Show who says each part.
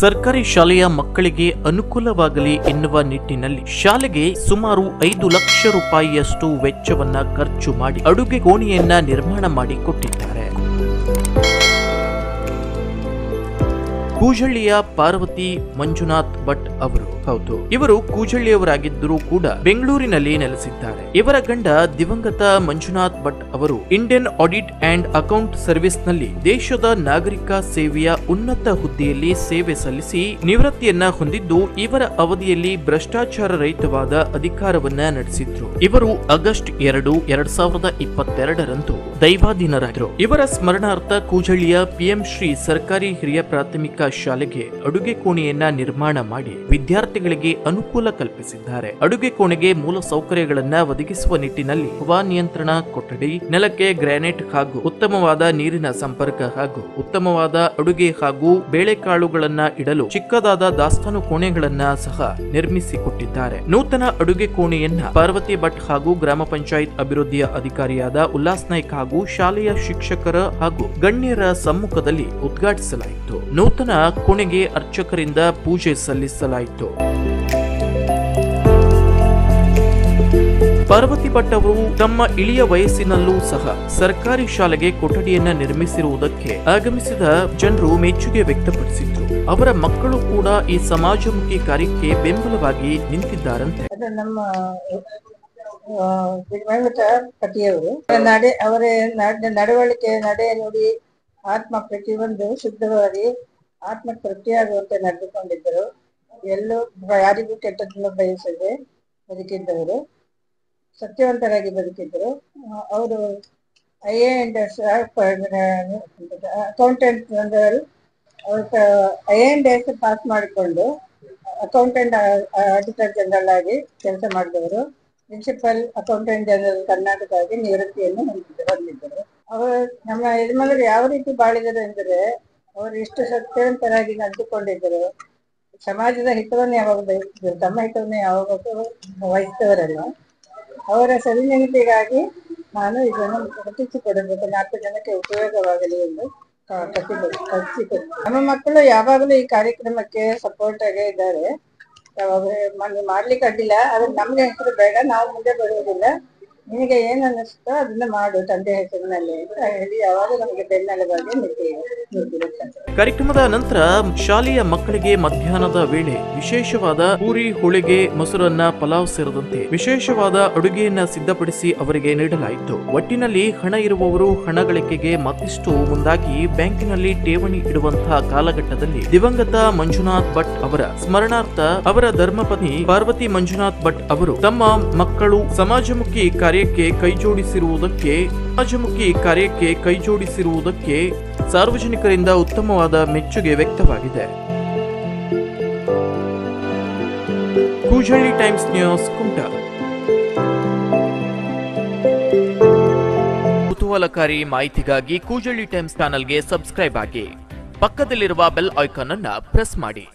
Speaker 1: ಸರ್ಕಾರಿ ಶಾಲೆಯ ಮಕ್ಕಳಿಗೆ ಅನುಕೂಲವಾಗಲಿ ಎನ್ನುವ ನಿಟ್ಟಿನಲ್ಲಿ ಶಾಲೆಗೆ ಸುಮಾರು 5 ಲಕ್ಷ ರೂಪಾಯಿಯಷ್ಟು ವೆಚ್ಚವನ್ನ ಖರ್ಚು ಮಾಡಿ ಅಡುಗೆ ಕೋಣೆಯನ್ನ ನಿರ್ಮಾಣ ಮಾಡಿ ಕೊಟ್ಟಿದ್ದಾರೆ. ಕೂಜಳ್ಳಿಯ ಪಾರ್ವತಿ ಮಂಜುನಾಥ್ ಭಟ್ ಅವರು ಹೌದು, ಇವರು ಕೂಜಳ್ಳಿಯವರಾಗಿದ್ದರೂ ಕೂಡ ಬೆಂಗಳೂರಿನಲ್ಲಿ ನೆಲೆಸಿದ್ದಾರೆ. ಇವರ ಗಂಡ ದಿವಂಗತ ಮಂಜುನಾಥ್ ಭಟ್ ಅವರು Indian audit and account service ನಲ್ಲಿ ದೇಶದ ನಾಗರಿಕ ಸೇವೆಯ ಉನ್ನತ ಹುದ್ದೆಯಲ್ಲಿ ಸೇವೆ ಸಲ್ಲಿಸಿ ನಿವೃತ್ತಿಯನ್ನ ಹೊಂದಿದ್ದು, ಇವರ ಅವಧಿಯಲ್ಲಿ ಭ್ರಷ್ಟಾಚಾರ ರಹಿತವಾದ ಅಧಿಕಾರವನ್ನ ನಡೆಸಿದ್ರು. ಇವರು ಆಗಸ್ಟ್ 2, 2022ರಂದು ದೈವಾಧೀನರಾದರು. ಇವರ ಸ್ಮರಣಾರ್ಥ ಕೂಜಳ್ಳಿಯ ಪಿಎಂ ಶ್ರೀ ಸರ್ಕಾರಿ ಹಿರಿಯ ಪ್ರಾಥಮಿಕ ಶಾಲೆಗೆ ಅಡುಗೆ ಕೋಣೆಯನ್ನ ನಿರ್ಮಾಣ ಮಾಡಿ ವಿದ್ಯಾರ್ಥಿಗಳಿಗೆ ಅನುಕೂಲ ಕಲ್ಪಿಸಿದ್ದಾರೆ. ಅಡುಗೆ ಕೋಣೆಗೆ ಮೂಲ ಸೌಕರ್ಯಗಳನ್ನ ಒದಗಿಸುವ ನಿಟ್ಟಿನಲ್ಲಿ ಹವಾನಿಯಂತ್ರಣ ಕೊಠಡಿ, ನೆಲಕ್ಕೆ ಗ್ರಾನೈಟ್ ಹಾಗೂ ಉತ್ತಮವಾದ ನೀರಿನ ಸಂಪರ್ಕ ಹಾಗೂ ಉತ್ತಮವಾದ ಅಡುಗೆ ಹಾಗೂ ಬೇಳೆಕಾಳುಗಳನ್ನ ಇಡಲು ಚಿಕ್ಕದಾದ ದಾಸ್ತಾನು ಕೋಣೆಗಳನ್ನ ಸಹ ನಿರ್ಮಿಸಿಕೊಟ್ಟಿದ್ದಾರೆ. ನೂತನ ಅಡುಗೆ ಕೋಣೆಯನ್ನ ಪಾರ್ವತಿ ಭಟ್ ಹಾಗೂ ಗ್ರಾಮ ಪಂಚಾಯತ್ ಅಭಿವೃದ್ಧಿಯ ಅಧಿಕಾರಿಯಾದ ಉಲ್ಲಾಸ್ ನಾಯ್ಕ್ ಹಾಗೂ ಶಾಲೆಯ ಶಿಕ್ಷಕರ ಹಾಗೂ ಗಣ್ಯರ ಸಮ್ಮುಖದಲ್ಲಿ ಉದ್ಘಾಟಿಸಲಾಯಿತು. ನೂತನ ಕೋಣೆಗೆ ಅರ್ಚಕರಿಂದ ಪೂಜೆ ಸಲ್ಲಿಸಲಾಯಿತು. ಪಾರ್ವತಿ ಭಟ್ ಅವರು ತಮ್ಮ ಇಳಿಯ ವಯಸ್ಸಿನಲ್ಲೂ ಸಹ ಸರ್ಕಾರಿ ಶಾಲೆಗೆ ಕೊಠಡಿಯನ್ನ ನಿರ್ಮಿಸಿರುವುದಕ್ಕೆ ಆಗಮಿಸಿದ ಜನರು ಮೆಚ್ಚುಗೆ ವ್ಯಕ್ತಪಡಿಸಿದ್ರು. ಅವರ ಮಕ್ಕಳು ಕೂಡ ಈ ಸಮಾಜಮುಖಿ ಕಾರ್ಯಕ್ಕೆ ಬೆಂಬಲವಾಗಿ ನಿಂತಿದ್ದಾರಂತೆ.
Speaker 2: ನಮ್ಮ ಪತಿಯವರು ಅವರ ನಡವಳಿಕೆ, ನಡೆ, ನುಡಿ, ಆತ್ಮ ಪ್ರತಿಯೊಂದು ಶುದ್ಧವಾಗಿ ಆತ್ಮ ತೃಪ್ತಿಯಾಗುವಂತೆ ನಡೆದುಕೊಂಡಿದ್ದರು. ಎಲ್ಲೂ ಯಾರಿಗೂ ಕೆಟ್ಟದನ್ನು ಬಯಸದೆ ಬದುಕಿದ್ದವರು, ಸತ್ಯವಂತರಾಗಿ ಬದುಕಿದ್ದರು. ಅವರು IAS ಅಕೌಂಟೆಂಟ್ IAS ಪಾಸ್ ಮಾಡಿಕೊಂಡು ಅಕೌಂಟೆಂಟ್ ಆಡಿಟರ್ ಜನರಲ್ ಆಗಿ ಕೆಲಸ ಮಾಡಿದವರು. ಪ್ರಿನ್ಸಿಪಲ್ ಅಕೌಂಟೆಂಟ್ ಜನರಲ್ ಕರ್ನಾಟಕ ಆಗಿ ನಿವೃತ್ತಿಯನ್ನು ಹೊಂದಿದ್ದರು. ಅವರು ನಮ್ಮ ಯಜಮಾನರು ಯಾವ ರೀತಿ ಬಾಳಿದರು ಎಂದರೆ, ಅವರು ಎಷ್ಟು ಸತ್ಯವಂತರಾಗಿ ನಡೆದುಕೊಂಡಿದ್ದರು. ಸಮಾಜದ ಹಿತವನ್ನು ಯಾವಾಗ ಬಯಸಿದ್ರು, ತಮ್ಮ ಹಿತವನ್ನು ಯಾವಾಗ ವಹಿಸಿದವರಲ್ಲ. ಅವರ ಸವಿನೆನಪಿಗಾಗಿ ನಾನು ಇದನ್ನು ರಚಿಸಿಕೊಡಬೇಕು, 4 ಜನಕ್ಕೆ ಉಪಯೋಗವಾಗಲಿ ಎಂದು ಕಲಿಸಿಕೊಟ್ಟು. ನಮ್ಮ ಮಕ್ಕಳು ಯಾವಾಗಲೂ ಈ ಕಾರ್ಯಕ್ರಮಕ್ಕೆ ಸಪೋರ್ಟ್ ಆಗಿ ಇದ್ದಾರೆ. ಮಾಡ್ಲಿಕ್ಕೆ ಅಡ್ಡಿಲ್ಲ, ಆದ್ರೆ ನಮ್ಗೆ ಹೆಸರು ಬೇಡ, ನಾವು ಮುಂದೆ ಬರುವುದಿಲ್ಲ, ನಿನಗೆ ಏನು ಅನ್ನಿಸ್ತೋ ಅದನ್ನ ಮಾಡು ತಂದೆ ಹೆಸರಿನಲ್ಲಿ ಅಂತ ಹೇಳಿ ಯಾವಾಗ ನಮಗೆ ಬೆನ್ನೆಲುಬಾಗಿ ನಿಂತಿರುತ್ತಾರೆ.
Speaker 1: ಕಾರ್ಯಕ್ರಮದ ನಂತರ ಶಾಲೆಯ ಮಕ್ಕಳಿಗೆ ಮಧ್ಯಾಹ್ನದ ವೇಳೆ ವಿಶೇಷವಾದ ಪೂರಿ, ಹೋಳಿಗೆ, ಮೊಸರನ್ನ, ಪಲಾವ್ ಸೇರಿದಂತೆ ವಿಶೇಷವಾದ ಅಡುಗೆಯನ್ನ ಸಿದ್ಧಪಡಿಸಿ ಅವರಿಗೆ ನೀಡಲಾಯಿತು. ಒಟ್ಟಿನಲ್ಲಿ ಹಣ ಇರುವವರು ಹಣ ಗಳಿಕೆಗೆ ಮತ್ತಿಷ್ಟು ಮುಂದಾಗಿ ಬ್ಯಾಂಕಿನಲ್ಲಿ ಠೇವಣಿ ಇಡುವಂತಹ ಕಾಲಘಟ್ಟದಲ್ಲಿ ದಿವಂಗತ ಮಂಜುನಾಥ್ ಭಟ್ ಅವರ ಸ್ಮರಣಾರ್ಥ ಅವರ ಧರ್ಮಪತ್ನಿ ಪಾರ್ವತಿ ಮಂಜುನಾಥ್ ಭಟ್ ಅವರು ತಮ್ಮ ಮಕ್ಕಳು ಸಮಾಜಮುಖಿ ಕಾರ್ಯಕ್ಕೆ ಕೈಜೋಡಿಸಿರುವುದಕ್ಕೆ ಸಾರ್ವಜನಿಕರಿಂದ ಉತ್ತಮವಾದ ಮೆಚ್ಚುಗೆ ವ್ಯಕ್ತವಾಗಿದೆ. Koojalli times news, Kumta. ಕುತೂಹಲಕಾರಿ ಮಾಹಿತಿಗಾಗಿ ಕೂಜಳ್ಳಿ ಟೈಮ್ಸ್ ಚಾನೆಲ್ಗೆ ಸಬ್ಸ್ಕ್ರೈಬ್ ಆಗಿ, ಪಕ್ಕದಲ್ಲಿರುವ ಬೆಲ್ ಐಕಾನ್ ಅನ್ನು ಪ್ರೆಸ್ ಮಾಡಿ.